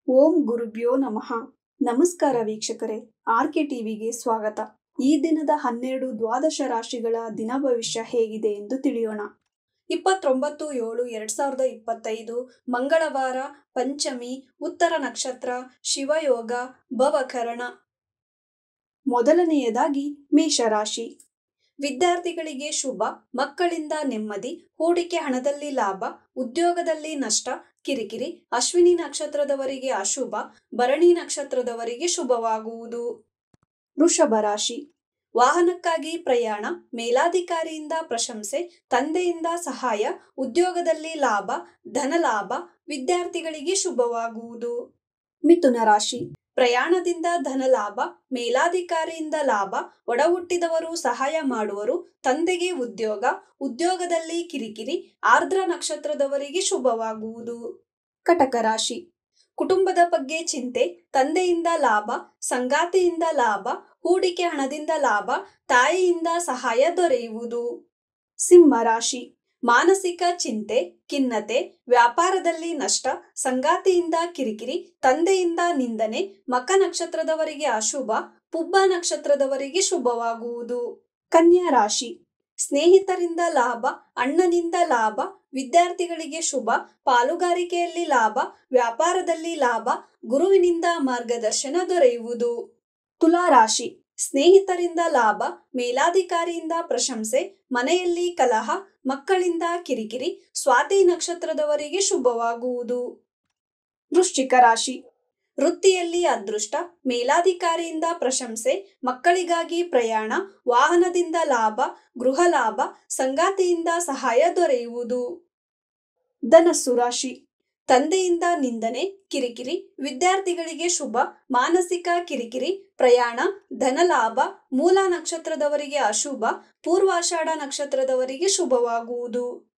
ಓಂ ಗುರುಭ್ಯೋ ನಮಃ. ನಮಸ್ಕಾರ ವೀಕ್ಷಕರೇ, ಆರ್ಕೆ ಟಿವಿಗೆ ಸ್ವಾಗತ. ಈ ದಿನದ 12 ದ್ವಾದಶ ರಾಶಿಗಳ ದಿನ ಭವಿಷ್ಯ ಹೇಗಿದೆ ಎಂದು ತಿಳಿಯೋಣ. 29/7/2025 ಮಂಗಳವಾರ, ಪಂಚಮಿ, ಉತ್ತರ ನಕ್ಷತ್ರ, ಶಿವಯೋಗ, ಭವಕರಣ. ಮೊದಲನೆಯದಾಗಿ ಮೇಷರಾಶಿ. ವಿದ್ಯಾರ್ಥಿಗಳಿಗೆ ಶುಭ, ಮಕ್ಕಳಿಂದ ನೆಮ್ಮದಿ, ಹೂಡಿಕೆ ಹಣದಲ್ಲಿ ಲಾಭ, ಉದ್ಯೋಗದಲ್ಲಿ ನಷ್ಟ, ಕಿರಿಕಿರಿ. ಅಶ್ವಿನಿ ನಕ್ಷತ್ರದವರಿಗೆ ಅಶುಭ, ಭರಣಿ ನಕ್ಷತ್ರದವರಿಗೆ ಶುಭವಾಗುವುದು. ವೃಷಭ ರಾಶಿ. ವಾಹನಕ್ಕಾಗಿ ಪ್ರಯಾಣ, ಮೇಲಾಧಿಕಾರಿಯಿಂದ ಪ್ರಶಂಸೆ, ತಂದೆಯಿಂದ ಸಹಾಯ, ಉದ್ಯೋಗದಲ್ಲಿ ಲಾಭ, ಧನಲಾಭ, ವಿದ್ಯಾರ್ಥಿಗಳಿಗೆ ಶುಭವಾಗುವುದು. ಮಿಥುನ ರಾಶಿ. ಪ್ರಯಾಣದಿಂದ ಧನಲಾಭ, ಮೇಲಾಧಿಕಾರಿಯಿಂದ ಲಾಭ, ಒಡಹುಟ್ಟಿದವರು ಸಹಾಯ ಮಾಡುವರು, ತಂದೆಗೆ ಉದ್ಯೋಗ, ಉದ್ಯೋಗದಲ್ಲಿ ಕಿರಿಕಿರಿ. ಆರ್ದ್ರ ನಕ್ಷತ್ರದವರಿಗೆ ಶುಭವಾಗುವುದು. ಕಟಕ ರಾಶಿ. ಕುಟುಂಬದ ಬಗ್ಗೆ ಚಿಂತೆ, ತಂದೆಯಿಂದ ಲಾಭ, ಸಂಗಾತಿಯಿಂದ ಲಾಭ, ಹೂಡಿಕೆ ಹಣದಿಂದ ಲಾಭ, ತಾಯಿಯಿಂದ ಸಹಾಯ ದೊರೆಯುವುದು. ಸಿಂಹ ರಾಶಿ. ಮಾನಸಿಕ ಚಿಂತೆ, ಖಿನ್ನತೆ, ವ್ಯಾಪಾರದಲ್ಲಿ ನಷ್ಟ, ಸಂಗಾತಿಯಿಂದ ಕಿರಿಕಿರಿ, ತಂದೆಯಿಂದ ನಿಂದನೆ. ಮಕ ನಕ್ಷತ್ರದವರಿಗೆ ಅಶುಭ, ಪುಬ್ಬ ನಕ್ಷತ್ರದವರಿಗೆ ಶುಭವಾಗುವುದು. ಕನ್ಯಾ ರಾಶಿ. ಸ್ನೇಹಿತರಿಂದ ಲಾಭ, ಅಣ್ಣನಿಂದ ಲಾಭ, ವಿದ್ಯಾರ್ಥಿಗಳಿಗೆ ಶುಭ, ಪಾಲುಗಾರಿಕೆಯಲ್ಲಿ ಲಾಭ, ವ್ಯಾಪಾರದಲ್ಲಿ ಲಾಭ, ಗುರುವಿನಿಂದ ಮಾರ್ಗದರ್ಶನ ದೊರೆಯುವುದು. ತುಲಾ ರಾಶಿ. ಸ್ನೇಹಿತರಿಂದ ಲಾಭ, ಮೇಲಾಧಿಕಾರಿಯಿಂದ ಪ್ರಶಂಸೆ, ಮನೆಯಲ್ಲಿ ಕಲಹ, ಮಕ್ಕಳಿಂದ ಕಿರಿಕಿರಿ. ಸ್ವಾತಿ ನಕ್ಷತ್ರದವರಿಗೆ ಶುಭವಾಗುವುದು. ವೃಶ್ಚಿಕ ರಾಶಿ. ವೃತ್ತಿಯಲ್ಲಿ ಅದೃಷ್ಟ, ಮೇಲಾಧಿಕಾರಿಯಿಂದ ಪ್ರಶಂಸೆ, ಮಕ್ಕಳಿಗಾಗಿ ಪ್ರಯಾಣ, ವಾಹನದಿಂದ ಲಾಭ, ಗೃಹ ಲಾಭ, ಸಂಗಾತಿಯಿಂದ ಸಹಾಯ ದೊರೆಯುವುದು. ಧನಸ್ಸು ರಾಶಿ. ತಂದೆಯಿಂದ ನಿಂದನೆ, ಕಿರಿಕಿರಿ, ವಿದ್ಯಾರ್ಥಿಗಳಿಗೆ ಶುಭ, ಮಾನಸಿಕ ಕಿರಿಕಿರಿ, ಪ್ರಯಾಣ, ಧನಲಾಭ. ಮೂಲ ನಕ್ಷತ್ರದವರಿಗೆ ಅಶುಭ, ಪೂರ್ವಾಷಾಢ ನಕ್ಷತ್ರದವರಿಗೆ ಶುಭವಾಗುವುದು.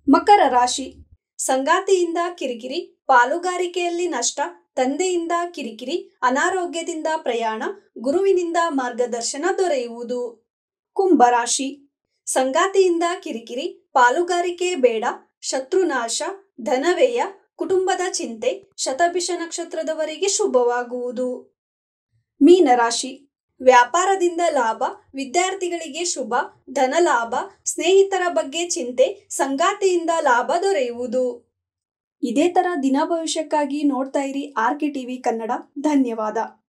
ಮಕರ ರಾಶಿ. ಸಂಗಾತಿಯಿಂದ ಕಿರಿಕಿರಿ, ಪಾಲುಗಾರಿಕೆಯಲ್ಲಿ ನಷ್ಟ, ತಂದೆಯಿಂದ ಕಿರಿಕಿರಿ, ಅನಾರೋಗ್ಯದಿಂದ ಪ್ರಯಾಣ, ಗುರುವಿನಿಂದ ಮಾರ್ಗದರ್ಶನ ದೊರೆಯುವುದು. ಕುಂಭರಾಶಿ. ಸಂಗಾತಿಯಿಂದ ಕಿರಿಕಿರಿ, ಪಾಲುಗಾರಿಕೆ ಬೇಡ, ಶತ್ರುನಾಶ, ಧನವ್ಯಯ, ಕುಟುಂಬದ ಚಿಂತೆ. ಶತಭಿಷ ನಕ್ಷತ್ರದವರಿಗೆ ಶುಭವಾಗುವುದು. ಮೀನರಾಶಿ. ವ್ಯಾಪಾರದಿಂದ ಲಾಭ, ವಿದ್ಯಾರ್ಥಿಗಳಿಗೆ ಶುಭ, ಧನಲಾಭ, ಸ್ನೇಹಿತರ ಬಗ್ಗೆ ಚಿಂತೆ, ಸಂಗಾತಿಯಿಂದ ಲಾಭ ದೊರೆಯುವುದು. ಇದೇ ತರ ದಿನ ಭವಿಷ್ಯಕ್ಕಾಗಿ ನೋಡ್ತಾ ಇರಿ ಆರ್ಕೆ ಟಿವಿ ಕನ್ನಡ. ಧನ್ಯವಾದ.